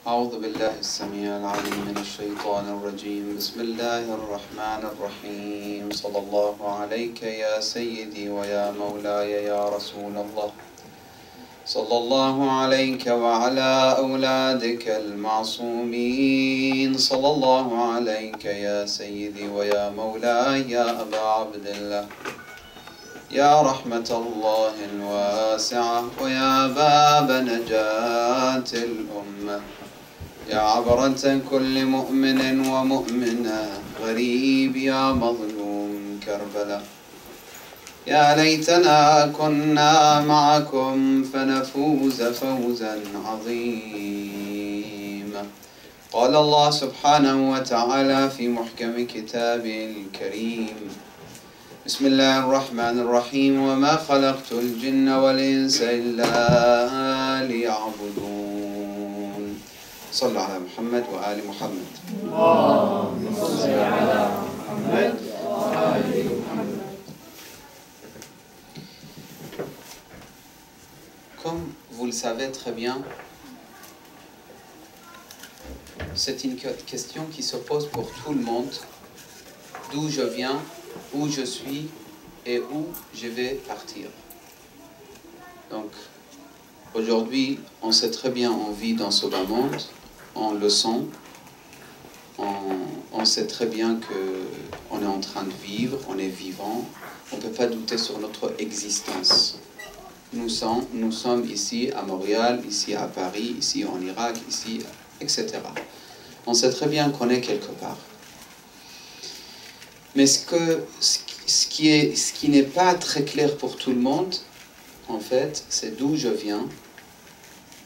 أعوذ بالله السميع العليم من الشيطان الرجيم بسم الله الرحمن الرحيم صلى الله عليك يا سيدي ويا مولاي يا رسول الله صلى الله عليك وعلى أولادك المعصومين صلى الله عليك يا سيدي ويا مولاي يا أبا عبد الله يا رحمة الله الواسعة ويا باب نجاة الأمة يا عبرة كل مؤمن ومؤمنة غريب يا مظلوم كربلاء يا ليتنا كنا معكم فنفوز فوزا عظيما. قال الله سبحانه وتعالى في محكم كتابه الكريم بسم الله الرحمن الرحيم وما خلقت الجن والإنس إلا ليعبدون. صلوا على محمد وآل محمد. اللهم صل على محمد وآل محمد. Comme vous le savez très bien, c'est une question qui se pose pour tout le monde. D'où je viens, où je suis et où je vais partir. Donc, aujourd'hui, on sait très bien, on vit dans ce bas monde, on le sent, on sait très bien qu'on est en train de vivre, on est vivant, on ne peut pas douter sur notre existence. Nous sommes ici à Montréal, ici à Paris, ici en Irak, ici, etc. On sait très bien qu'on est quelque part. Mais ce qui n'est pas très clair pour tout le monde, en fait, c'est d'où je viens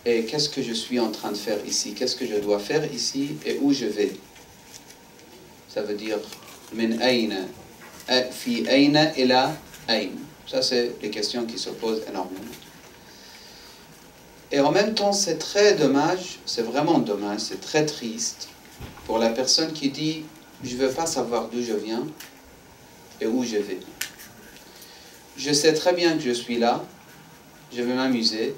et qu'est-ce que je suis en train de faire ici, qu'est-ce que je dois faire ici et où je vais. Ça veut dire min ayna, fi ayna ila ayn. Ça, c'est les questions qui se posent énormément. Et en même temps, c'est très dommage, c'est vraiment dommage, c'est très triste pour la personne qui dit « Je ne veux pas savoir d'où je viens et où je vais. Je sais très bien que je suis là, je vais m'amuser,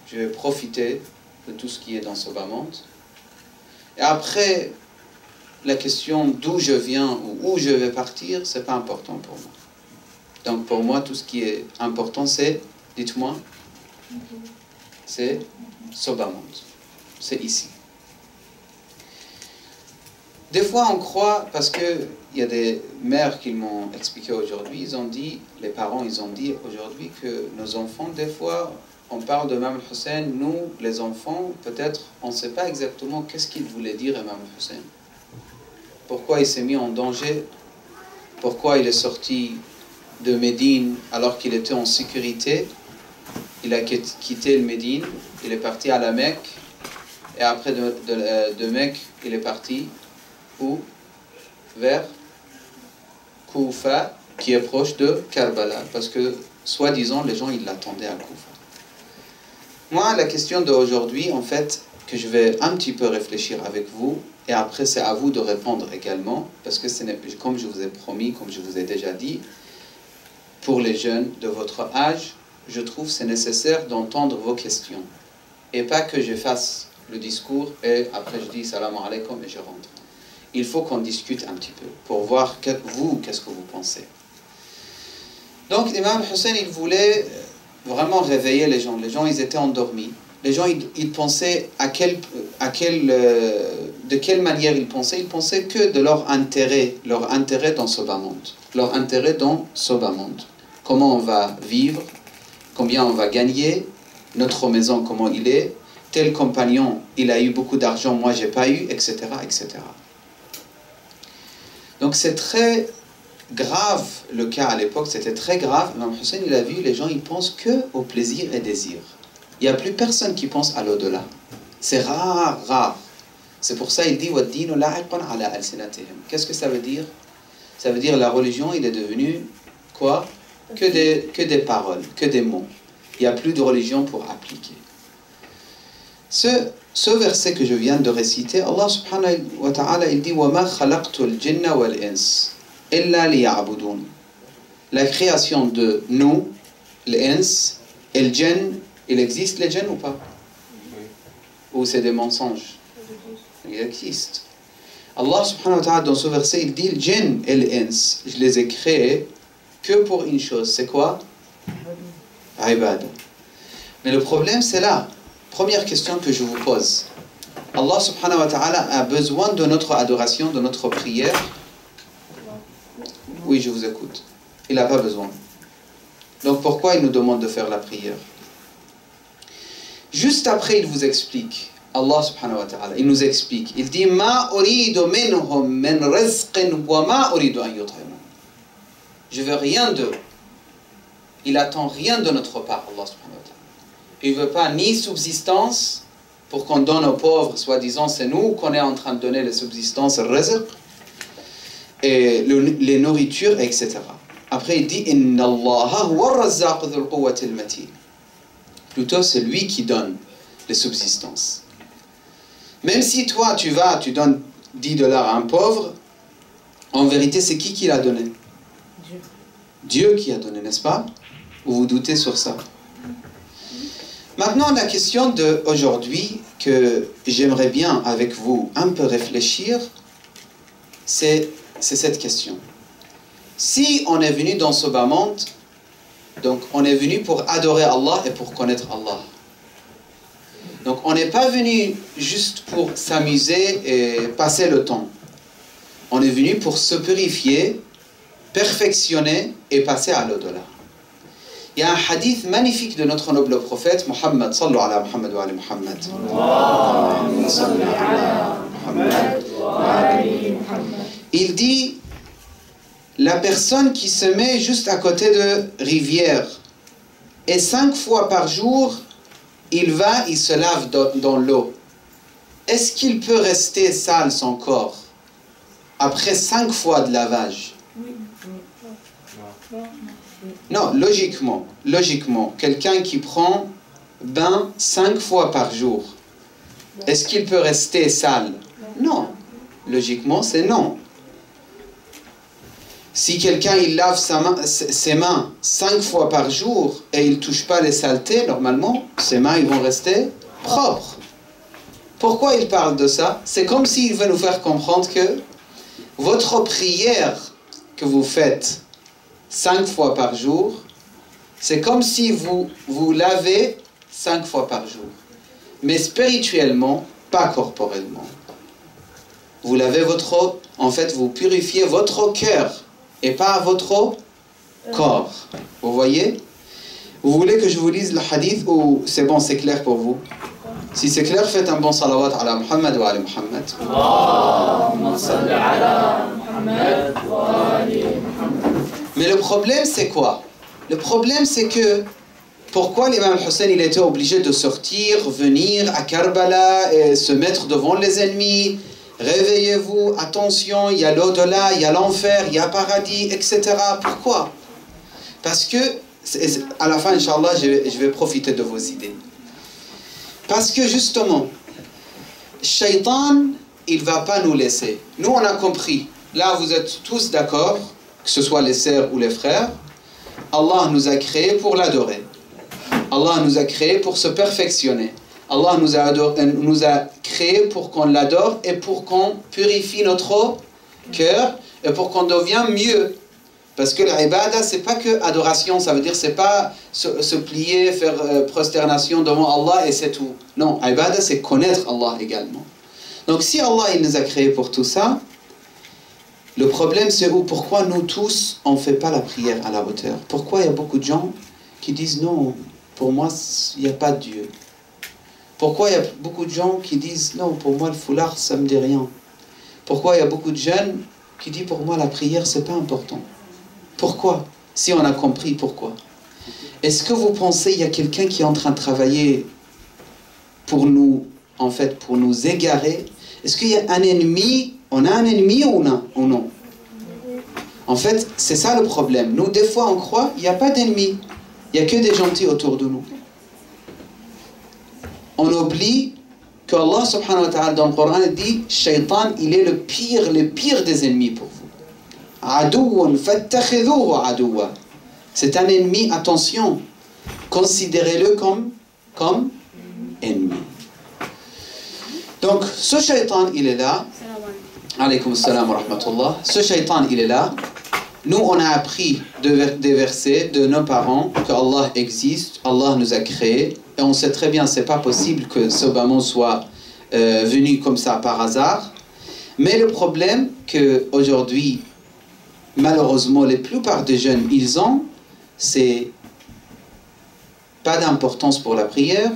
je vais profiter de tout ce qui est dans ce bas monde. Et après, la question d'où je viens ou où je vais partir, ce n'est pas important pour moi. Donc pour moi, tout ce qui est important, c'est, dites-moi, c'est ce bas monde, c'est ici. Des fois, on croit, parce qu'il y a des mères qui m'ont expliqué aujourd'hui, ils ont dit, les parents, ils ont dit aujourd'hui que nos enfants, des fois, on parle de Imam Hussein, nous, les enfants, peut-être, on ne sait pas exactement qu'est-ce qu'il voulait dire Imam Hussein. Pourquoi il s'est mis en danger, pourquoi il est sorti de Médine alors qu'il était en sécurité. Il a quitté le Médine, il est parti à la Mecque, et après de Mecque, il est parti où? Vers Koufa, qui est proche de Karbala, parce que, soi-disant, les gens, ils l'attendaient à Koufa. Moi, la question d'aujourd'hui, en fait, que je vais un petit peu réfléchir avec vous, et après, c'est à vous de répondre également, parce que, comme je vous ai promis, comme je vous ai déjà dit, pour les jeunes de votre âge, je trouve c'est nécessaire d'entendre vos questions. Et pas que je fasse le discours et après je dis salam alaikum et je rentre. Il faut qu'on discute un petit peu pour voir vous, qu'est-ce que vous pensez. Donc l'imam Hussein, il voulait vraiment réveiller les gens. Les gens, ils étaient endormis. Les gens, ils pensaient de quelle manière ils pensaient. Ils pensaient que de leur intérêt dans ce bas monde. Leur intérêt dans ce bas monde. Comment on va vivre, combien on va gagner, notre maison, comment il est, tel compagnon, il a eu beaucoup d'argent, moi j'ai pas eu, etc., etc. Donc c'est très grave, le cas à l'époque, c'était très grave. Imam Hussein, il a vu, les gens, ils pensent que au plaisir et désir. Il n'y a plus personne qui pense à l'au-delà. C'est rare, rare. C'est pour ça il dit وَالدِّينُ لَعِقٌ عَلَى أَلْسِنَتِهِمْ. Qu'est-ce que ça veut dire? Ça veut dire la religion, il est devenu quoi? Que des paroles, que des mots. Il n'y a plus de religion pour appliquer. Ce verset que je viens de réciter, Allah subhanahu wa ta'ala, il dit وَمَا خَلَقْتُ الْجِنَّ وَالْإِنسِ إِلَّا لِيَعْبُدُونَ. La création de nous, l'ins et le djinn, il existe les djinns ou pas? Ou c'est des mensonges? Il existe. Allah subhanahu wa ta'ala dans ce verset il dit le djinn et l'ins, je les ai créés que pour une chose, c'est quoi? Ibad. Mais le problème c'est là. Première question que je vous pose. Allah subhanahu wa ta'ala a besoin de notre adoration, de notre prière? Oui, je vous écoute. Il n'a pas besoin. Donc pourquoi il nous demande de faire la prière? Juste après, il vous explique. Allah subhanahu wa ta'ala, il nous explique. Il dit Ma uridu minhum min rizqin wa ma uridu an yut'imun. Je veux rien d'eux. Il attend rien de notre part, Allah subhanahu wa ta'ala. Il ne veut pas ni subsistance pour qu'on donne aux pauvres, soi-disant c'est nous qu'on est en train de donner les subsistances, rizq, et les nourritures, etc. Après il dit Inna Allaha huwa ar-razzaq dhul quwwati al-matin. Plutôt c'est lui qui donne les subsistances. Même si toi tu donnes $10 à un pauvre, en vérité c'est qui l'a donné? Dieu. Dieu qui a donné, n'est-ce pas? Ou vous doutez sur ça? Maintenant la question d'aujourd'hui que j'aimerais bien avec vous un peu réfléchir, c'est cette question. Si on est venu dans ce bas monde, donc on est venu pour adorer Allah et pour connaître Allah. Donc on n'est pas venu juste pour s'amuser et passer le temps. On est venu pour se purifier, perfectionner et passer à l'au-delà. Il y a un hadith magnifique de notre noble prophète Muhammad, sallu ala Muhammad wa ala Muhammad. Il dit, la personne qui se met juste à côté de rivière et 5 fois par jour, il se lave dans l'eau. Est-ce qu'il peut rester sale son corps après 5 fois de lavage? Non, logiquement, quelqu'un qui prend bain 5 fois par jour, est-ce qu'il peut rester sale? Non. Logiquement, c'est non. Si quelqu'un il lave ses mains 5 fois par jour et il ne touche pas les saletés, normalement, ses mains ils vont rester propres. Pourquoi il parle de ça? C'est comme s'il veut nous faire comprendre que votre prière que vous faites 5 fois par jour, c'est comme si vous lavez 5 fois par jour. Mais spirituellement, pas corporellement. Vous lavez vous purifiez votre cœur et pas votre corps. Vous voyez? Vous voulez que je vous lise le hadith ou c'est bon, c'est clair pour vous? Si c'est clair, faites un bon salawat ala Muhammad wa ala Muhammad. Allahumma salli ala Muhammad wa ala Muhammad. Mais le problème, c'est quoi? Le problème, c'est que pourquoi l'imam Hussein il était obligé de sortir, venir à Karbala et se mettre devant les ennemis? Réveillez-vous, attention, il y a l'au-delà, il y a l'enfer, il y a paradis, etc. Pourquoi? Parce que, à la fin, Inch'Allah, je vais profiter de vos idées. Parce que justement, Shaitan, il ne va pas nous laisser. Nous, on a compris. Là, vous êtes tous d'accord, que ce soit les sœurs ou les frères, Allah nous a créés pour l'adorer. Allah nous a créés pour se perfectionner. Allah nous a créés pour qu'on l'adore et pour qu'on purifie notre cœur et pour qu'on devienne mieux. Parce que l'ibada, c'est pas que adoration, ça veut dire c'est pas se plier, faire prosternation devant Allah et c'est tout. Non, ibada, c'est connaître Allah également. Donc si Allah il nous a créés pour tout ça, le problème c'est pourquoi nous tous on ne fait pas la prière à la hauteur? Pourquoi il y a beaucoup de gens qui disent non, pour moi il n'y a pas de Dieu? Pourquoi il y a beaucoup de gens qui disent non, pour moi le foulard ça me dit rien? Pourquoi il y a beaucoup de jeunes qui disent pour moi la prière c'est pas important? Pourquoi? Si on a compris pourquoi. Est-ce que vous pensez qu'il y a quelqu'un qui est en train de travailler pour nous, en fait, pour nous égarer? Est-ce qu'il y a un ennemi? On a un ennemi ou non? En fait, c'est ça le problème. Nous, des fois, on croit qu'il n'y a pas d'ennemis. Il n'y a que des gentils autour de nous. On oublie que Allah subhanahu wa ta'ala dans le Coran dit Shaitan, il est le pire des ennemis pour vous. Adouun fattakhidhuhu adouwa. C'est un ennemi, attention. Considérez-le comme ennemi. Donc, ce shaitan, il est là. Alaykoum salam wa rahmatullah. Ce shaitan, il est là. Nous, on a appris des versets de nos parents que Allah existe, Allah nous a créés. Et on sait très bien, c'est pas possible que ce bâton soit venu comme ça par hasard. Mais le problème qu'aujourd'hui, malheureusement, la plupart des jeunes, ils ont, c'est pas d'importance pour la prière,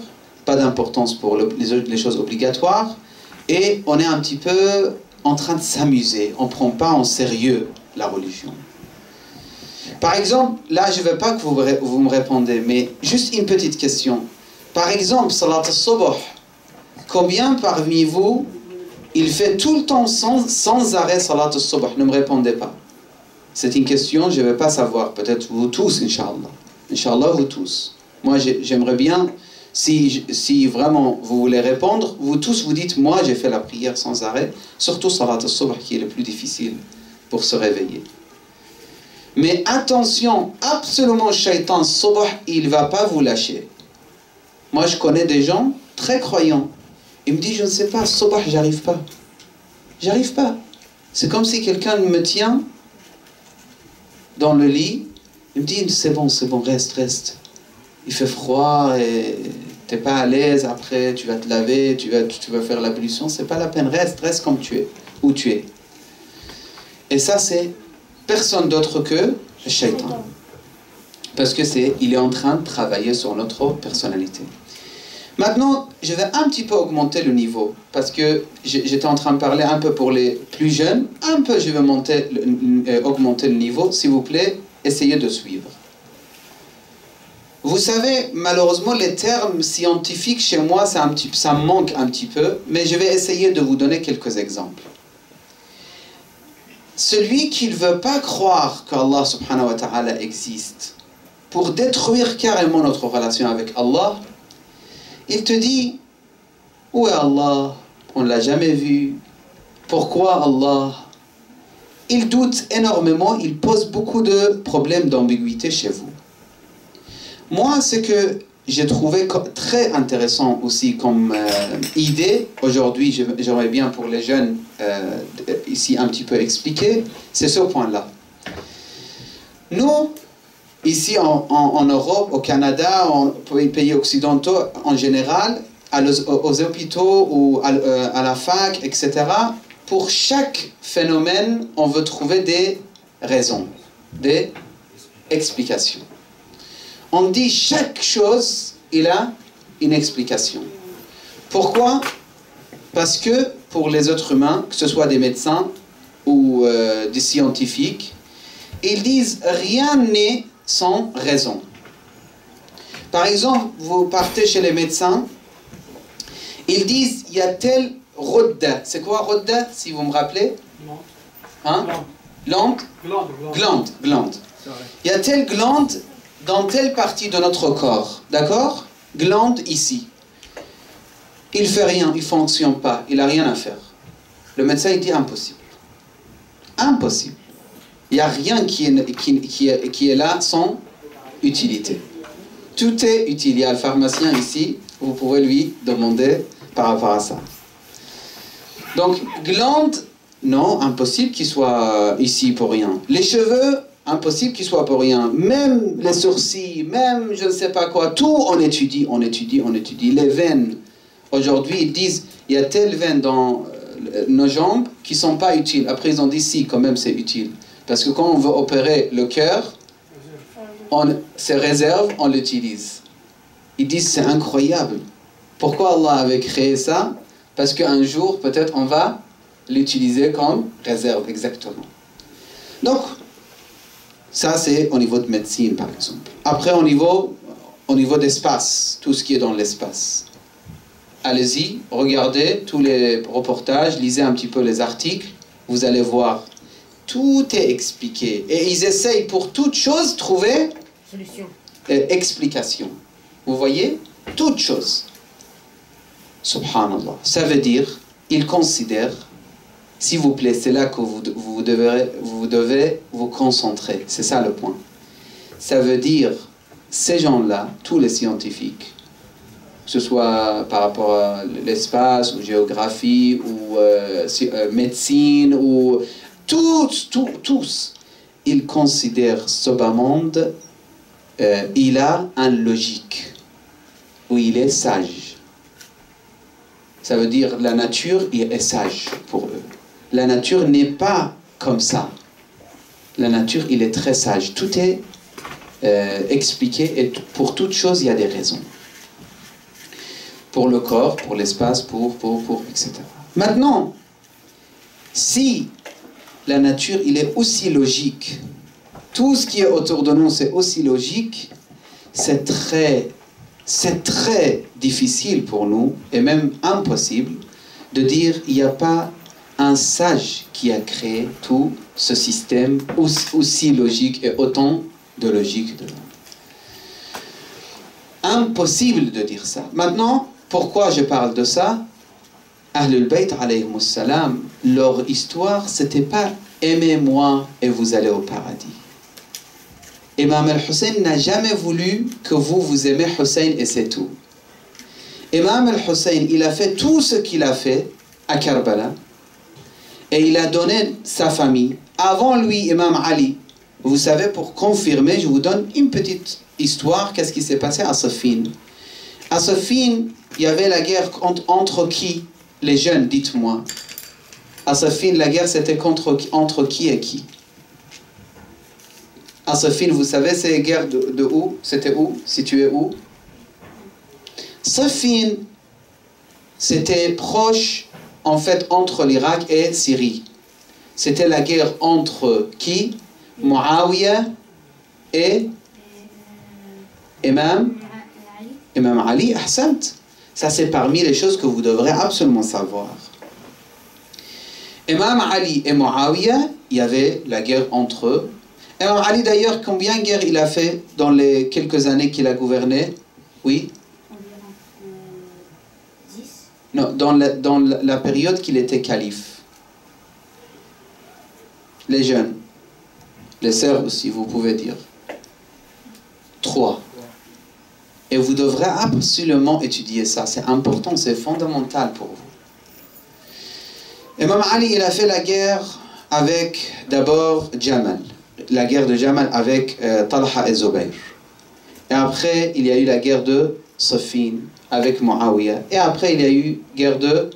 pas d'importance pour les choses obligatoires, et on est un petit peu en train de s'amuser. On ne prend pas en sérieux la religion. Par exemple, là, je ne veux pas que vous me répondez, mais juste une petite question. Par exemple, Salat al-Subh, combien parmi vous, il fait tout le temps sans arrêt Salat al-Subh? Ne me répondez pas. C'est une question, je ne vais pas savoir. Peut-être vous tous, Inch'Allah. Inch'Allah, vous tous. Moi, j'aimerais bien, si vraiment vous voulez répondre, vous tous vous dites, moi, j'ai fait la prière sans arrêt, surtout Salat al-Subh, qui est le plus difficile pour se réveiller. Mais attention, absolument, shaitan, Subh, il ne va pas vous lâcher. Moi, je connais des gens très croyants. Ils me disent, je ne sais pas, Subh, j'arrive pas. J'arrive pas. C'est comme si quelqu'un me tient dans le lit. Il me dit, c'est bon, reste. Il fait froid et tu n'es pas à l'aise. Après, tu vas te laver, tu vas faire l'ablution. C'est pas la peine, reste comme tu es, où tu es. Et ça, c'est personne d'autre que le shaitan. Parce que il est en train de travailler sur notre personnalité. Maintenant, je vais un petit peu augmenter le niveau. Parce que j'étais en train de parler un peu pour les plus jeunes. Un peu, je vais augmenter le niveau. S'il vous plaît, essayez de suivre. Vous savez, malheureusement, les termes scientifiques chez moi, ça me manque un petit peu. Mais je vais essayer de vous donner quelques exemples. Celui qui ne veut pas croire qu'Allah subhanahu wa ta'ala existe, pour détruire carrément notre relation avec Allah, il te dit, où est Allah? On ne l'a jamais vu. Pourquoi Allah? Il doute énormément, il pose beaucoup de problèmes d'ambiguïté chez vous. Moi, ce que j'ai trouvé très intéressant aussi comme idée, aujourd'hui j'aimerais bien pour les jeunes ici un petit peu expliquer, c'est ce point-là. Nous, ici en Europe, au Canada, en pays occidentaux en général, aux hôpitaux ou à la fac, etc., pour chaque phénomène, on veut trouver des raisons, des explications. On dit chaque chose, il a une explication. Pourquoi? Parce que pour les êtres humains, que ce soit des médecins ou des scientifiques, ils disent rien n'est sans raison. Par exemple, vous partez chez les médecins, ils disent il y a tel rodda. C'est quoi rodda, si vous me rappelez? Hein? Glande. Il y a telle glande dans telle partie de notre corps, d'accord? Glande ici. Il ne fait rien, il ne fonctionne pas, il n'a rien à faire. Le médecin il dit impossible. Impossible. Il n'y a rien qui est là sans utilité. Tout est utile. Il y a le pharmacien ici, vous pouvez lui demander par rapport à ça. Donc, glande, non, impossible qu'il soit ici pour rien. Les cheveux, impossible qu'ils soient pour rien. Même les sourcils, même je ne sais pas quoi, tout on étudie. Les veines, aujourd'hui ils disent, il y a telle veine dans nos jambes qui ne sont pas utiles. Après ils ont dit, si, quand même c'est utile. Parce que quand on veut opérer le cœur, ces réserves, on l'utilise. Ils disent, c'est incroyable. Pourquoi Allah avait créé ça? Parce qu'un jour, peut-être, on va l'utiliser comme réserve, exactement. Donc, ça, c'est au niveau de médecine, par exemple. Après, au niveau d'espace, tout ce qui est dans l'espace. Allez-y, regardez tous les reportages, lisez un petit peu les articles, vous allez voir. Tout est expliqué. Et ils essayent pour toute chose trouver solution. Explication. Vous voyez? Toute chose. Subhanallah. Ça veut dire, ils considèrent, s'il vous plaît, c'est là que vous devez vous concentrer. C'est ça le point. Ça veut dire, ces gens-là, tous les scientifiques, que ce soit par rapport à l'espace, ou géographie, ou médecine, ou tous, ils considèrent ce bas monde, il a une logique, où il est sage. Ça veut dire la nature est sage pour eux. La nature n'est pas comme ça. La nature, il est très sage. Tout est expliqué et pour toute chose, il y a des raisons. Pour le corps, pour l'espace, pour, etc. Maintenant, si la nature, il est aussi logique, tout ce qui est autour de nous, c'est aussi logique, c'est très difficile pour nous, et même impossible, de dire il n'y a pas un sage qui a créé tout ce système aussi logique et autant de logique dedans. Impossible de dire ça. Maintenant, pourquoi je parle de ça? Ahlul Bayt alayhimus salam, leur histoire, c'était pas aimez-moi et vous allez au paradis. Imam al-Hussein n'a jamais voulu que vous aimez Hussein et c'est tout. Imam al-Hussein, il a fait tout ce qu'il a fait à Karbala et il a donné sa famille. Avant lui, Imam Ali, vous savez, pour confirmer, je vous donne une petite histoire, qu'est-ce qui s'est passé à Siffin. À Siffin, il y avait la guerre entre qui? Les jeunes, dites-moi. À Siffin, la guerre, c'était entre qui et qui? À Siffin, vous savez, c'est la guerre de où? C'était où? Situé où? Siffin, c'était proche, en fait, entre l'Irak et Syrie. C'était la guerre entre qui? Muawiyah et Imam Ali. Ahsant. Ça, c'est parmi les choses que vous devrez absolument savoir. Imam Ali et Muawiyah, il y avait la guerre entre eux. Imam Ali, d'ailleurs, combien de guerres il a fait dans les quelques années qu'il a gouverné? Oui? Environ 10. Non, dans la période qu'il était calife. Les jeunes. Les sœurs aussi, vous pouvez dire. 3. Et vous devrez absolument étudier ça. C'est important, c'est fondamental pour vous. Imam Ali, il a fait la guerre avec d'abord Jamal. La guerre de Jamal avec Talha et Zubayr. Et après, il y a eu la guerre de Siffin avec Muawiyah. Et après, il y a eu la guerre de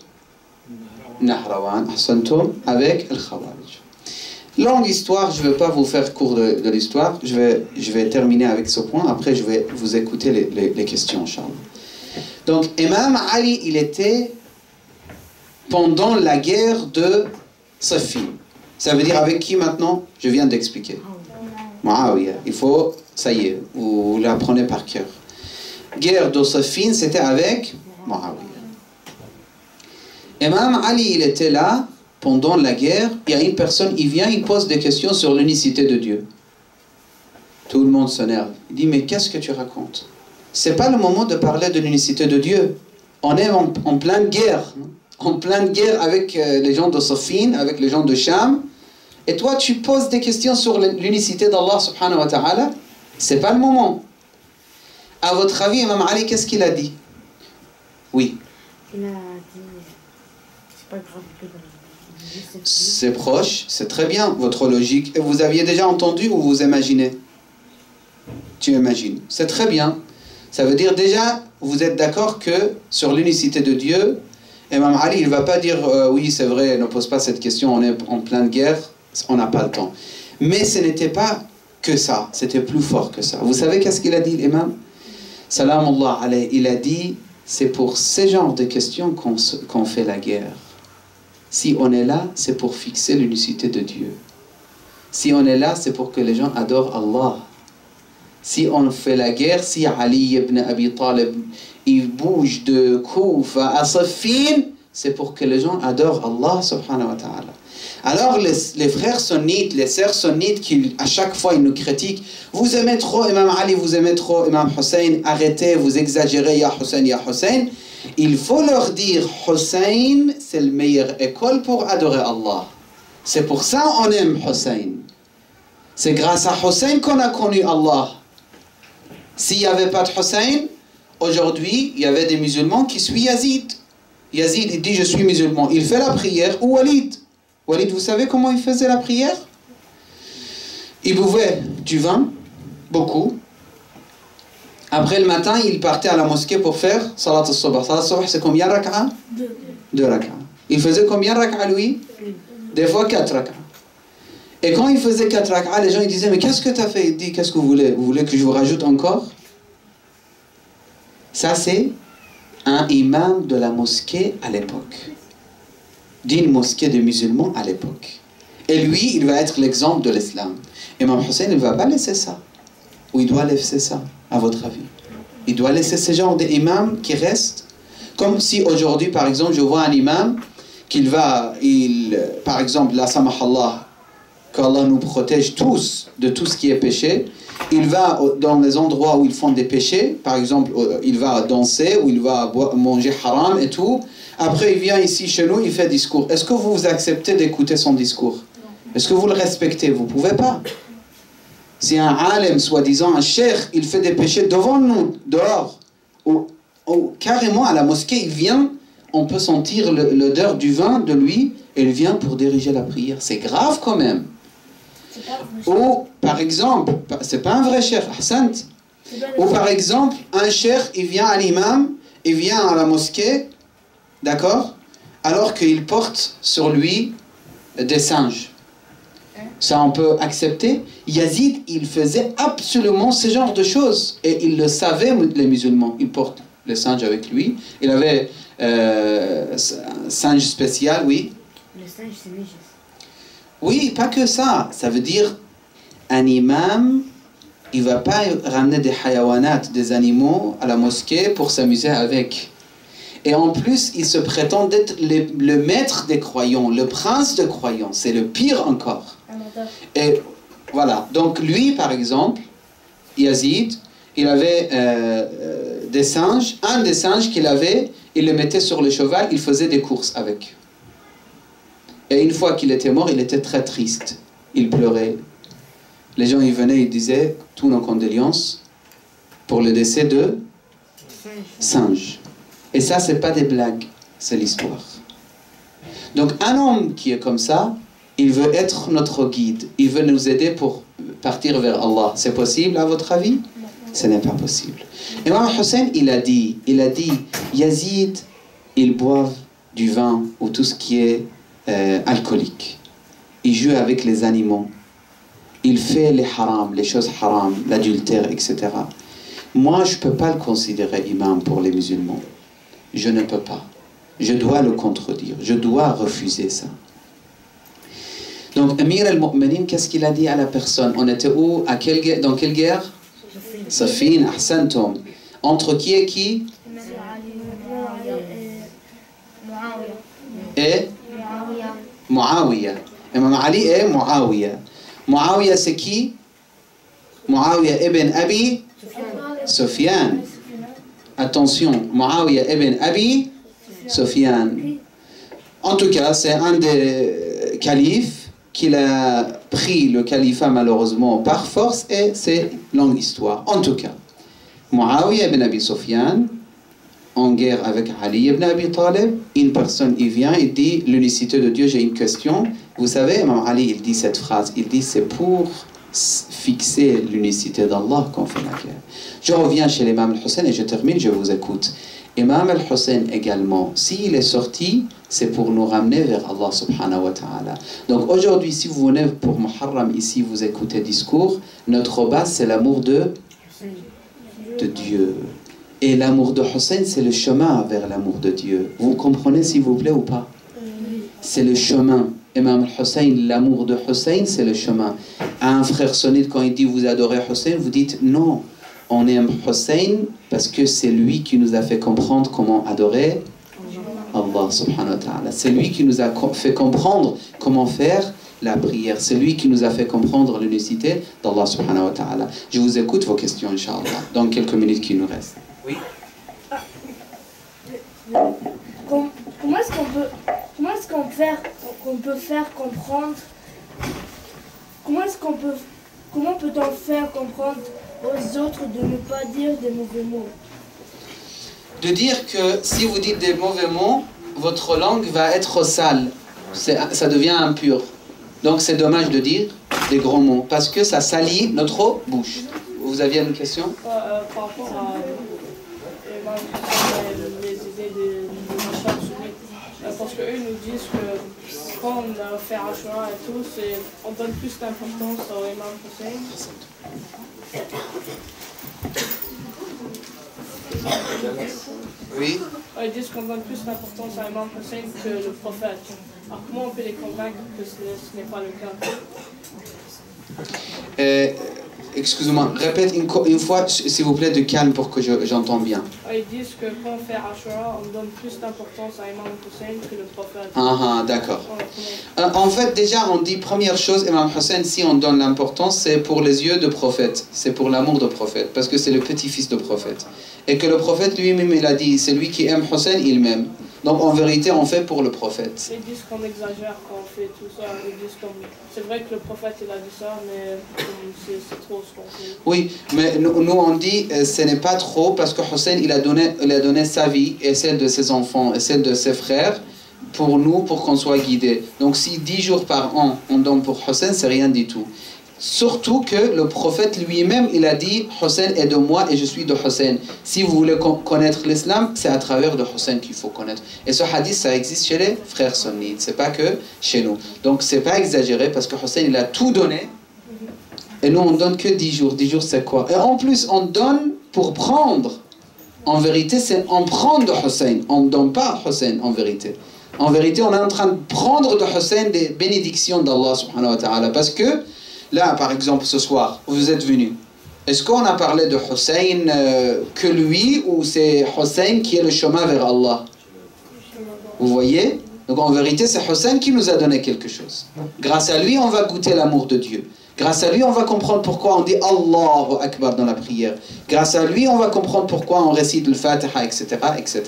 Nahrawan, Ahsantum, avec Al-Khawarij. Longue histoire, je ne vais pas vous faire cours de l'histoire. Je vais terminer avec ce point. Après, je vais vous écouter les questions, Inch'Allah. Donc, Imam Ali, il était pendant la guerre de Siffin. Ça veut dire avec qui maintenant? Je viens d'expliquer. Muawiyah. Il faut, ça y est, vous l'apprenez par cœur. Guerre de Siffin, c'était avec Muawiyah. Imam Ali, il était là. Pendant la guerre, il y a une personne, il vient, il pose des questions sur l'unicité de Dieu. Tout le monde s'énerve. Il dit, mais qu'est-ce que tu racontes? C'est pas le moment de parler de l'unicité de Dieu. On est en pleine guerre. En pleine guerre avec les gens de Siffin, avec les gens de Sham. Et toi, tu poses des questions sur l'unicité d'Allah subhanahu wa ta'ala. C'est pas le moment. À votre avis, Imam Ali, qu'est-ce qu'il a dit? Oui. Il a dit, c'est pas grave. C'est proche, c'est très bien, votre logique. Et vous aviez déjà entendu ou vous imaginez? Tu imagines. C'est très bien. Ça veut dire déjà, vous êtes d'accord que sur l'unicité de Dieu, Imam Ali, il ne va pas dire oui, c'est vrai, ne pose pas cette question, on est en pleine guerre, on n'a pas le temps. Mais ce n'était pas que ça, c'était plus fort que ça. Vous savez qu'est-ce qu'il a dit, l'imam? Salamullah alayhi, il a dit, c'est pour ces genres de questions qu'on fait la guerre. Si on est là, c'est pour fixer l'unicité de Dieu. Si on est là, c'est pour que les gens adorent Allah. Si on fait la guerre, si Ali ibn Abi Talib, il bouge de Koufa à Siffin, c'est pour que les gens adorent Allah subhanahu wa ta'ala. Alors les frères sunnites, les sœurs sunnites, qui à chaque fois ils nous critiquent, vous aimez trop Imam Ali, vous aimez trop Imam Hussein, arrêtez, vous exagérez, ya Hussein, ya Hussein. Il faut leur dire, Hussein, c'est la meilleure école pour adorer Allah. C'est pour ça qu'on aime Hussein. C'est grâce à Hussein qu'on a connu Allah. S'il n'y avait pas de Hussein, aujourd'hui, il y avait des musulmans qui suivent Yazid. Yazid, il dit je suis musulman. Il fait la prière. Ou Walid. Walid, vous savez comment il faisait la prière? Il buvait du vin, beaucoup. Après le matin, il partait à la mosquée pour faire Salat al-Subh. Salat al-Subh, c'est combien de rak'a? 2 rak'a. Il faisait combien de rak'a lui? Des fois 4 rak'a. Et quand il faisait 4 rak'a, les gens ils disaient mais qu'est-ce que tu as fait? Il dit qu'est-ce que vous voulez? Vous voulez que je vous rajoute encore? Ça c'est un imam de la mosquée à l'époque. D'une mosquée de musulmans à l'époque. Et lui, il va être l'exemple de l'islam. Imam Hussein, il ne va pas laisser ça. Ou il doit laisser ça, à votre avis? Il doit laisser ce genre d'imam qui reste. Comme si aujourd'hui, par exemple, je vois un imam par exemple, la samahallah, qu'Allah nous protège tous de tout ce qui est péché. Il va dans les endroits où ils font des péchés, par exemple, il va danser, ou il va manger haram et tout. Après, il vient ici chez nous, il fait discours. Est-ce que vous acceptez d'écouter son discours? Est-ce que vous le respectez? Vous ne pouvez pas. Si un alim, soi-disant un cheikh, il fait des péchés devant nous, dehors, ou carrément à la mosquée, il vient, on peut sentir l'odeur du vin de lui, et il vient pour diriger la prière. C'est grave quand même. Ou, par exemple, c'est pas un vrai cheikh, Ahsant. Ou par exemple, un cheikh, il vient à l'imam, il vient à la mosquée, d'accord, alors qu'il porte sur lui des singes. Ça, on peut accepter. Yazid, il faisait absolument ce genre de choses. Et il le savait, les musulmans. Il porte les singes avec lui. Il avait un singe spécial, oui. Le singe, c'est Négus. Oui, pas que ça. Ça veut dire, un imam, il ne va pas ramener des hayawanat, des animaux, à la mosquée pour s'amuser avec. Et en plus, il se prétend d'être le maître des croyants, le prince des croyants. C'est le pire encore. Et voilà. Donc lui, par exemple, Yazid, il avait des singes. Un des singes qu'il avait, il le mettait sur le cheval, il faisait des courses avec. Et une fois qu'il était mort, il était très triste. Il pleurait. Les gens, ils venaient, ils disaient tous nos condoléances pour le décès de singe. Et ça, c'est pas des blagues, c'est l'histoire. Donc un homme qui est comme ça, il veut être notre guide. Il veut nous aider pour partir vers Allah. C'est possible à votre avis? Ce n'est pas possible. Imam Hussein, il a dit, Yazid, ils boivent du vin ou tout ce qui est alcoolique. Il joue avec les animaux. Il fait les haram, les choses haram, l'adultère, etc. Moi, je ne peux pas le considérer imam pour les musulmans. Je ne peux pas. Je dois le contredire. Je dois refuser ça. Donc, Amir al-Mu'minin, qu'est-ce qu'il a dit à la personne? On était où? Dans quelle guerre? Safin, Ahsantum. Entre qui et qui? Et Muawiyah. Imam Ali et Muawiyah. Muawiyah, c'est qui? Muawiyah ibn Abi Sufyan. Attention, Muawiyah ibn Abi Sufyan. En tout cas, c'est un des califes qu'il a pris le califat malheureusement par force, et c'est longue histoire. En tout cas, Muawiyah ibn Abi Sufyan, en guerre avec Ali ibn Abi Talib, une personne, il vient, il dit, l'unicité de Dieu, j'ai une question. Vous savez, Imam Ali, il dit cette phrase, il dit, c'est pour fixer l'unicité d'Allah qu'on fait la guerre. Je reviens chez l'imam al-Hussein et je termine, je vous écoute. Imam al-Hussein également, s'il est sorti, c'est pour nous ramener vers Allah subhanahu wa ta'ala. Donc aujourd'hui, si vous venez pour Muharram ici, vous écoutez discours, notre base c'est l'amour de Dieu. Et l'amour de Hussein, c'est le chemin vers l'amour de Dieu. Vous comprenez s'il vous plaît ou pas? C'est le chemin. Imam al-Hussein, l'amour de Hussein, c'est le chemin. À un frère sunnite, quand il dit vous adorez Hussein, vous dites non. On aime Hussein parce que c'est lui qui nous a fait comprendre comment adorer Allah subhanahu wa ta'ala. C'est lui qui nous a fait comprendre comment faire la prière. C'est lui qui nous a fait comprendre l'unicité d'Allah subhanahu wa ta'ala. Je vous écoute vos questions, Inch'Allah, dans quelques minutes qui nous restent. Oui. Comment est-ce qu'on peut faire comprendre, comment peut-on faire comprendre aux autres de ne pas dire des mauvais mots? de dire que si vous dites des mauvais mots, votre langue va être sale, ça devient impur. Donc c'est dommage de dire des gros mots, parce que ça salit notre bouche. Vous aviez une question? Par rapport à les idées des machins sunnites, parce qu'eux nous disent que quand on fait Ashura et tout, on donne plus d'importance au Imam Hussein. Oui. Ils disent qu'on donne plus d'importance à Imam Hussein que le prophète. Alors comment on peut les convaincre que ce n'est pas le cas? Excusez-moi, répète une fois, s'il vous plaît, de calme pour que j'entends bien. Ils disent que quand on fait Ashura, on donne plus d'importance à Imam Hussein que le prophète. Ah, d'accord. En fait, déjà, on dit première chose, Imam Hussein, si on donne l'importance, c'est pour les yeux de prophète. C'est pour l'amour de prophète, parce que c'est le petit-fils de prophète. Et que le prophète lui-même, il a dit, c'est lui qui aime Hussein, il m'aime. Donc en vérité, on fait pour le prophète. Ils disent qu'on exagère quand on fait tout ça. Ils disent comme... C'est vrai que le prophète, il a dit ça, mais c'est trop ce qu'on fait. Oui, mais nous on dit ce n'est pas trop, parce que Hussein, il a donné sa vie et celle de ses enfants et celle de ses frères pour nous, pour qu'on soit guidés. Donc si 10 jours par an on donne pour Hussein, c'est rien du tout. Surtout que le prophète lui-même, il a dit Hussein est de moi et je suis de Hussein. Si vous voulez connaître l'islam, c'est à travers de Hussein qu'il faut connaître. Et ce hadith, ça existe chez les frères sunnites, c'est pas que chez nous. Donc c'est pas exagéré parce que Hussein, il a tout donné et nous on donne que 10 jours. 10 jours, c'est quoi? Et en plus, on donne pour prendre. En vérité, c'est on prend de Hussein, on ne donne pas Hussein en vérité. En vérité, on est en train de prendre de Hussein des bénédictions d'Allah subhanahu wa ta'ala. Parce que là, par exemple, ce soir, vous êtes venus. Est-ce qu'on a parlé de Hussein que lui, ou c'est Hussein qui est le chemin vers Allah? Vous voyez? Donc en vérité, c'est Hussein qui nous a donné quelque chose. Grâce à lui, on va goûter l'amour de Dieu. Grâce à lui, on va comprendre pourquoi on dit Allahu Akbar dans la prière. Grâce à lui, on va comprendre pourquoi on récite le Fatiha, etc. etc.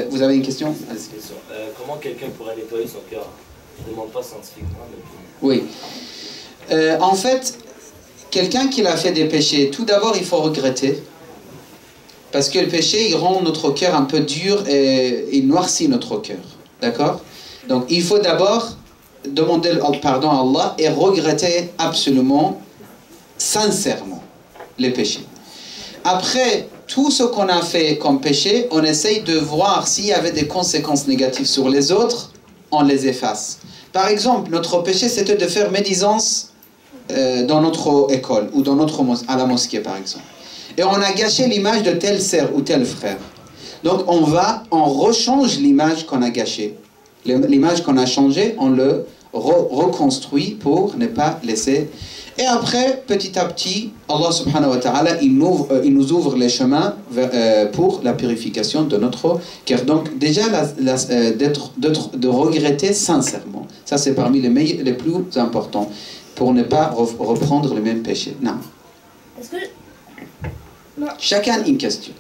Vous avez une question? Comment quelqu'un pourrait nettoyer son cœur? Je ne demande pas scientifiquement. Mais... Oui. En fait, quelqu'un qui a fait des péchés, tout d'abord, il faut regretter. Parce que le péché, il rend notre cœur un peu dur et il noircit notre cœur. D'accord? Donc, il faut d'abord demander pardon à Allah et regretter absolument, sincèrement, les péchés. Après, tout ce qu'on a fait comme péché, on essaye de voir s'il y avait des conséquences négatives sur les autres, on les efface. Par exemple, notre péché, c'était de faire médisance dans notre école ou dans à la mosquée, par exemple. Et on a gâché l'image de telle sœur ou tel frère. Donc, on rechange l'image qu'on a gâchée. L'image qu'on a changée, on le reconstruit pour ne pas laisser. Et après, petit à petit, Allah subhanahu wa ta'ala, il nous ouvre les chemins pour la purification de notre cœur. Donc déjà, de regretter sincèrement. Ça, c'est parmi les plus importants pour ne pas reprendre le même péché. Non. Est-ce que... Non. Chacun une question.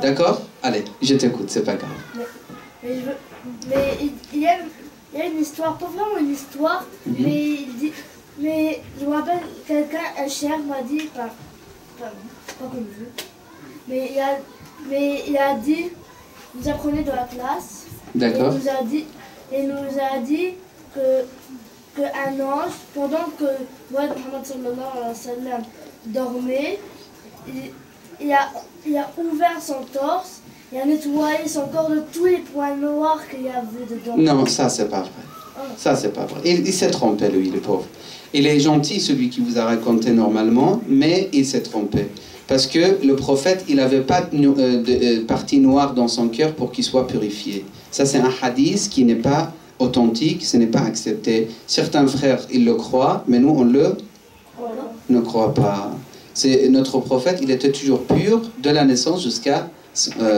D'accord? Allez, je t'écoute, c'est pas grave. Mais il y a une histoire, pas vraiment une histoire, mais je me rappelle, un cher m'a dit, pas comme vous, mais il a dit, nous apprenait dans la classe, d'accord. Il nous a dit qu'un ange, pendant que Mohammed sallallahu alayhi wa sallam dormait, il a ouvert son torse, il a nettoyé son corps de tous les points noirs qu'il y avait dedans. Non, ça c'est pas vrai. Ça c'est pas vrai. Il s'est trompé, lui, le pauvre. Il est gentil, celui qui vous a raconté normalement, mais il s'est trompé. Parce que le prophète, il n'avait pas de partie noire dans son cœur pour qu'il soit purifié. Ça, c'est un hadith qui n'est pas authentique, ce n'est pas accepté. Certains frères, ils le croient, mais nous, on ne croit pas. C'est notre prophète, il était toujours pur de la naissance jusqu'à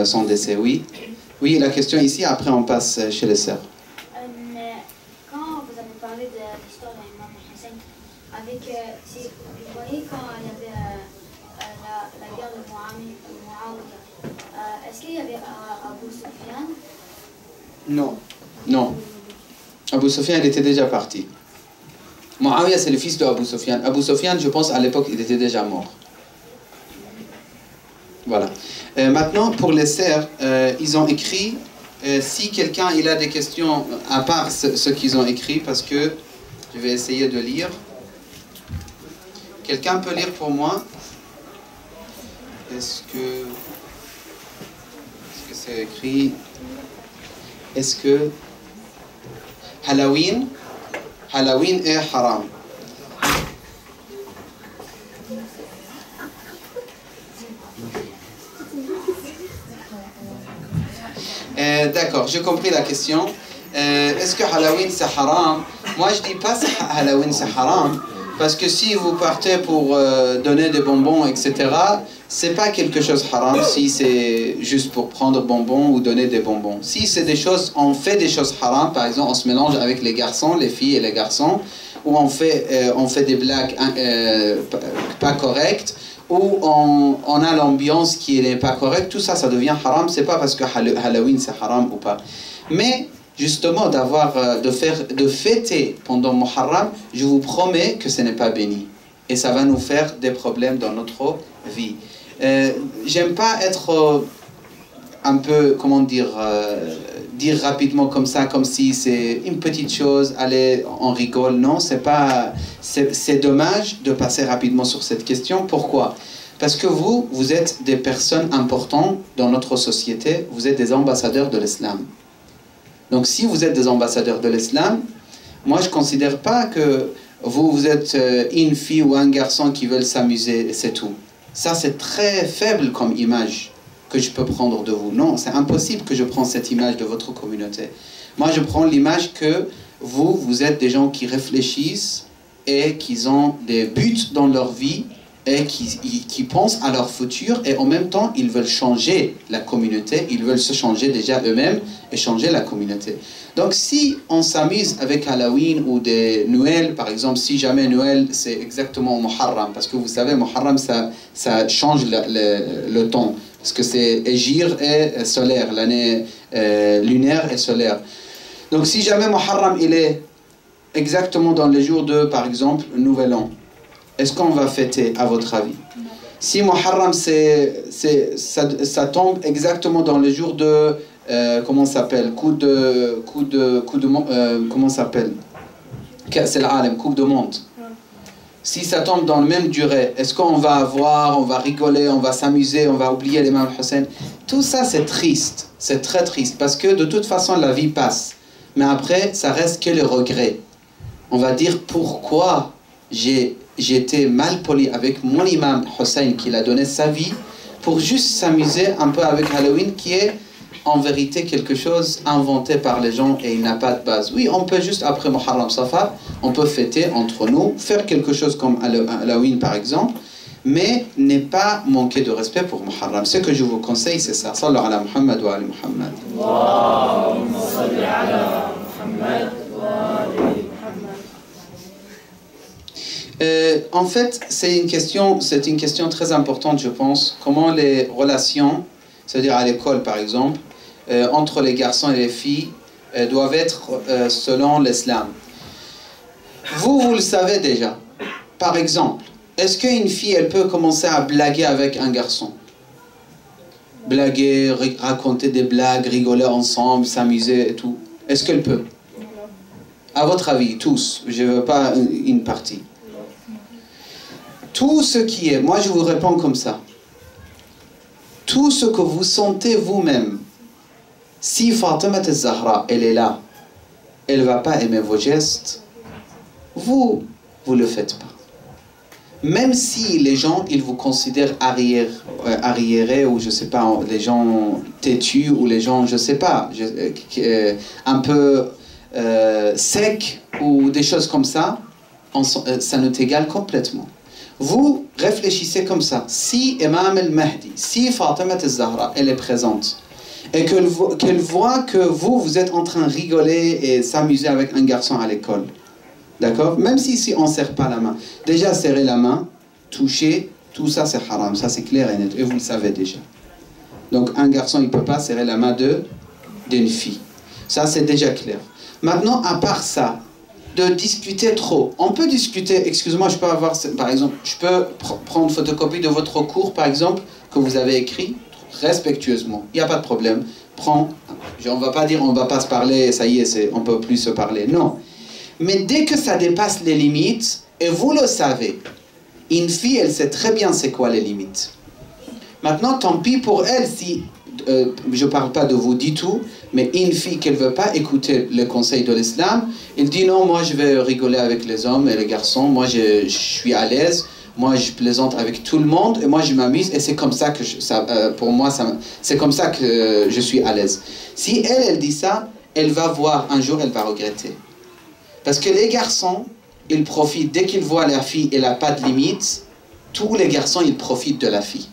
son décès. Oui. Oui, la question ici, après on passe chez les sœurs. Quand vous avez parlé de l'histoire d'Imam Hussein, vous voyez quand il y avait la guerre de Muawiyah, est-ce qu'il y avait Abu Sufyan? Non, non. Abu Sufyan, il était déjà parti. Muawiyah, c'est le fils de Abu Sufyan. Abu Sufyan, je pense, à l'époque, il était déjà mort. Voilà. Maintenant, pour les sœurs, ils ont écrit, si quelqu'un il a des questions à part ce qu'ils ont écrit, parce que je vais essayer de lire. Quelqu'un peut lire pour moi? Est-ce que c'est écrit? Est-ce que Halloween est haram? D'accord, j'ai compris la question. Est-ce que Halloween c'est haram? Moi je dis pas Halloween c'est haram, parce que si vous partez pour donner des bonbons, etc., c'est pas quelque chose haram si c'est juste pour prendre bonbons ou donner des bonbons. Si c'est des choses, on fait des choses haram, par exemple on se mélange avec les garçons, les filles et les garçons, ou on fait des blagues pas correctes, ou on a l'ambiance qui n'est pas correcte, tout ça, ça devient haram. C'est pas parce que Halloween c'est haram ou pas. Mais justement, de fêter pendant Muharram, je vous promets que ce n'est pas béni. Et ça va nous faire des problèmes dans notre vie. J'aime pas être un peu, comment dire rapidement comme ça, comme si c'est une petite chose, allez, on rigole. Non, c'est dommage de passer rapidement sur cette question. Pourquoi? Parce que vous êtes des personnes importantes dans notre société, vous êtes des ambassadeurs de l'islam. Donc si vous êtes des ambassadeurs de l'islam, moi je ne considère pas que vous êtes une fille ou un garçon qui veulent s'amuser et c'est tout. Ça c'est très faible comme image que je peux prendre de vous. Non, c'est impossible que je prenne cette image de votre communauté. Moi je prends l'image que vous êtes des gens qui réfléchissent et qui ont des buts dans leur vie et qui pensent à leur futur, et en même temps ils veulent changer la communauté, ils veulent se changer déjà eux-mêmes et changer la communauté. Donc si on s'amuse avec Halloween ou des Noël, par exemple, si jamais Noël c'est exactement Muharram, parce que vous savez Muharram ça change le temps, parce que c'est Hégire et solaire, l'année lunaire et solaire. Donc si jamais Muharram il est exactement dans les jours de, par exemple, Nouvel An, est-ce qu'on va fêter, à votre avis? Si Muharram, ça tombe exactement dans les jours de, comment ça s'appelle? Comment ça s'appelle? Ka's al-Alam, Coupe du Monde. Si ça tombe dans le même durée, est-ce qu'on va on va rigoler, on va s'amuser, on va oublier l'imam Hussein? Tout ça, c'est triste. C'est très triste, parce que de toute façon, la vie passe. Mais après, ça reste que le regret. On va dire pourquoi j'étais mal poli avec mon imam Hussein qui a donné sa vie pour juste s'amuser un peu avec Halloween, qui est en vérité quelque chose inventé par les gens et il n'a pas de base. Oui, on peut juste après Muharram Safar, on peut fêter entre nous, faire quelque chose comme Halloween par exemple, mais n'est pas manquer de respect pour Muharram. Ce que je vous conseille, c'est ça. Sallu ala Muhammad wa ali Muhammad. Allahumma salli ala Muhammad wa ali Muhammad. En fait, c'est une question très importante, je pense. Comment les relations, c'est-à-dire à l'école par exemple, entre les garçons et les filles, doivent être selon l'islam. Vous le savez déjà. Par exemple, est-ce qu'une fille, elle peut commencer à blaguer avec un garçon? Blaguer, raconter des blagues, rigoler ensemble, s'amuser et tout. Est-ce qu'elle peut? À votre avis, tous. Je ne veux pas une partie. Tout ce qui est, moi je vous réponds comme ça, tout ce que vous sentez vous-même, si Fatima al-Zahra, elle est là, elle ne va pas aimer vos gestes, vous ne le faites pas. Même si les gens, ils vous considèrent arriérés, ou je sais pas, les gens têtus, ou les gens, je sais pas, un peu secs, ou des choses comme ça, ça nous égale complètement. Vous réfléchissez comme ça. Si Imam al-Mahdi, si Fatima al-Zahra, elle est présente, et qu'elle voit que vous êtes en train de rigoler et s'amuser avec un garçon à l'école, d'accord? Même si on ne serre pas la main. Déjà, serrer la main, toucher, tout ça c'est haram, ça c'est clair et net, et vous le savez déjà. Donc un garçon, il ne peut pas serrer la main d'une fille. Ça c'est déjà clair. Maintenant, à part ça, de discuter trop. On peut discuter, excusez-moi, je peux avoir, par exemple, je peux prendre photocopie de votre cours, par exemple, que vous avez écrit, respectueusement, il n'y a pas de problème. Prends, on ne va pas dire on ne va pas se parler, ça y est, on ne peut plus se parler. Non. Mais dès que ça dépasse les limites, et vous le savez, une fille, elle sait très bien c'est quoi les limites. Maintenant, tant pis pour elle si, je ne parle pas de vous du tout, mais une fille qui ne veut pas écouter le conseil de l'islam, elle dit non, moi je vais rigoler avec les hommes et les garçons, moi je suis à l'aise, moi je plaisante avec tout le monde et moi je m'amuse et c'est comme ça que pour moi c'est comme ça que je suis à l'aise. Si elle dit ça, elle va voir un jour, elle va regretter. Parce que les garçons, ils profitent, dès qu'ils voient la fille, elle n'a pas de limite, tous les garçons, ils profitent de la fille.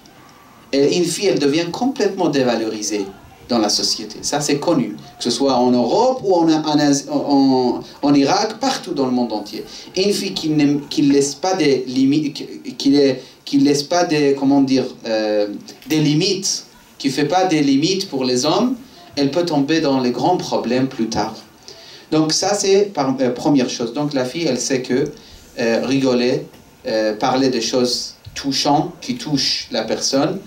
Et une fille, elle devient complètement dévalorisée dans la société. Ça, c'est connu. Que ce soit en Europe ou en Irak, partout dans le monde entier. Et une fille qui ne laisse pas des limites, qui laisse pas des, comment dire, des limites, qui ne fait pas des limites pour les hommes, elle peut tomber dans les grands problèmes plus tard. Donc ça, c'est première chose. Donc la fille, elle sait que rigoler, parler des choses touchantes, qui touchent la personne,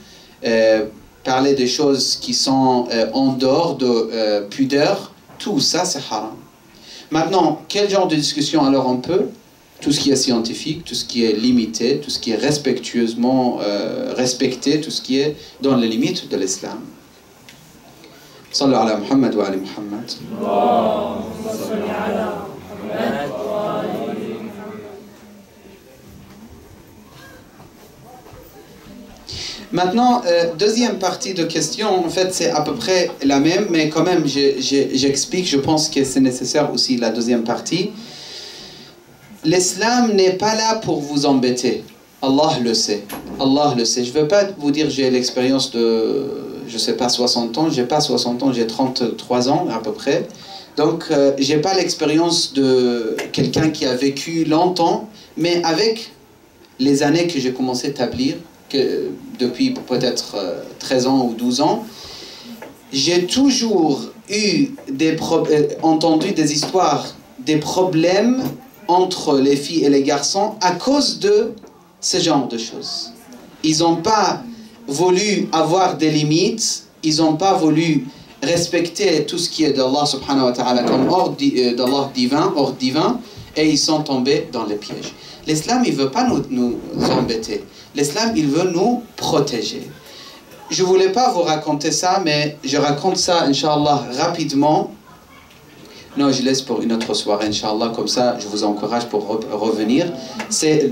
parler des choses qui sont en dehors de pudeur, tout ça c'est haram. Maintenant, quel genre de discussion alors on peut? Tout ce qui est scientifique, tout ce qui est limité, tout ce qui est respectueusement respecté, tout ce qui est dans les limites de l'islam. Sallu ala Muhammad wa ali Muhammad. Maintenant, deuxième partie de question, en fait, c'est à peu près la même, mais quand même, j'explique, je pense que c'est nécessaire aussi la deuxième partie. L'islam n'est pas là pour vous embêter. Allah le sait. Allah le sait. Je ne veux pas vous dire j'ai l'expérience de, je ne sais pas, 60 ans. Je n'ai pas 60 ans, j'ai 33 ans à peu près. Donc, je n'ai pas l'expérience de quelqu'un qui a vécu longtemps, mais avec les années que j'ai commencé à établir, depuis peut-être 13 ans ou 12 ans, j'ai toujours entendu des histoires, des problèmes entre les filles et les garçons à cause de ce genre de choses. Ils n'ont pas voulu avoir des limites, ils n'ont pas voulu respecter tout ce qui est d'Allah subhanahu wa ta'ala comme ordre divin, et ils sont tombés dans les pièges. L'islam, il ne veut pas nous embêter. L'islam, il veut nous protéger. Je ne voulais pas vous raconter ça, mais je raconte ça, Inch'Allah, rapidement. Non, je laisse pour une autre soirée, Inch'Allah, comme ça, je vous encourage pour revenir.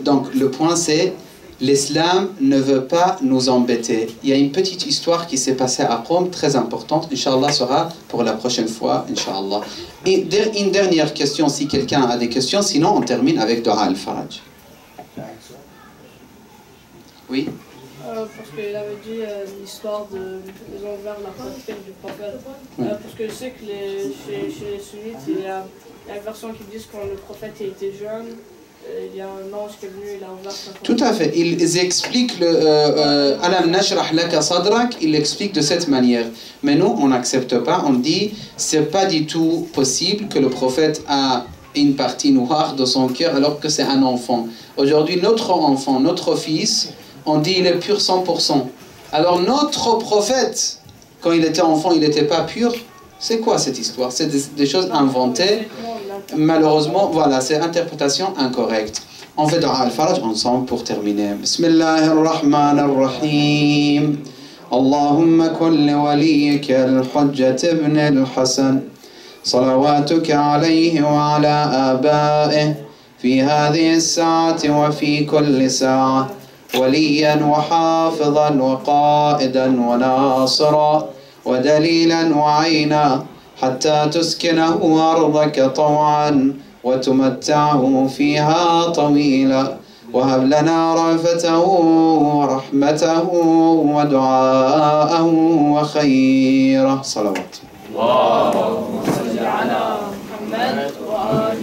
Donc, le point, c'est l'islam ne veut pas nous embêter. Il y a une petite histoire qui s'est passée à Rome, très importante. Inch'Allah, sera pour la prochaine fois, Inch'Allah. Et une dernière question, si quelqu'un a des questions, sinon on termine avec Dua al-Faraj. Oui. Parce qu'il avait dit l'histoire ils ont ouvert la poitrine du prophète. Parce que je sais que chez les sunnites, il y a une version qui dit que quand le prophète était jeune, il y a un ange qui est venu, il a ouvert sa poitrine. Tout à fait. Ils expliquent Alam nashrah laka sadrak, ils l'expliquent de cette manière. Mais nous, on n'accepte pas. On dit c'est pas du tout possible que le prophète a une partie noire de son cœur alors que c'est un enfant. Aujourd'hui, notre enfant, notre fils, on dit il est pur 100%. Alors notre prophète, quand il était enfant, il n'était pas pur. C'est quoi cette histoire? C'est des choses inventées. Malheureusement, voilà, c'est interprétation incorrecte. On fait Dua al-Faraj ensemble pour terminer. Bismillahirrahmanirrahim. Allahumma kulli waliyika al-Hujjat ibn al-Hasan. صلواتك عليه وعلى آبائه في هذه الساعة وفي كل ساعة وليا وحافظا وقائدا وناصرا ودليلا وعينا حتى تسكنه أرضك طوعا وتمتعه فيها طويلا وهب لنا رأفته ورحمته ودعاءه وخيره صلوات اللهم صل على محمد وآل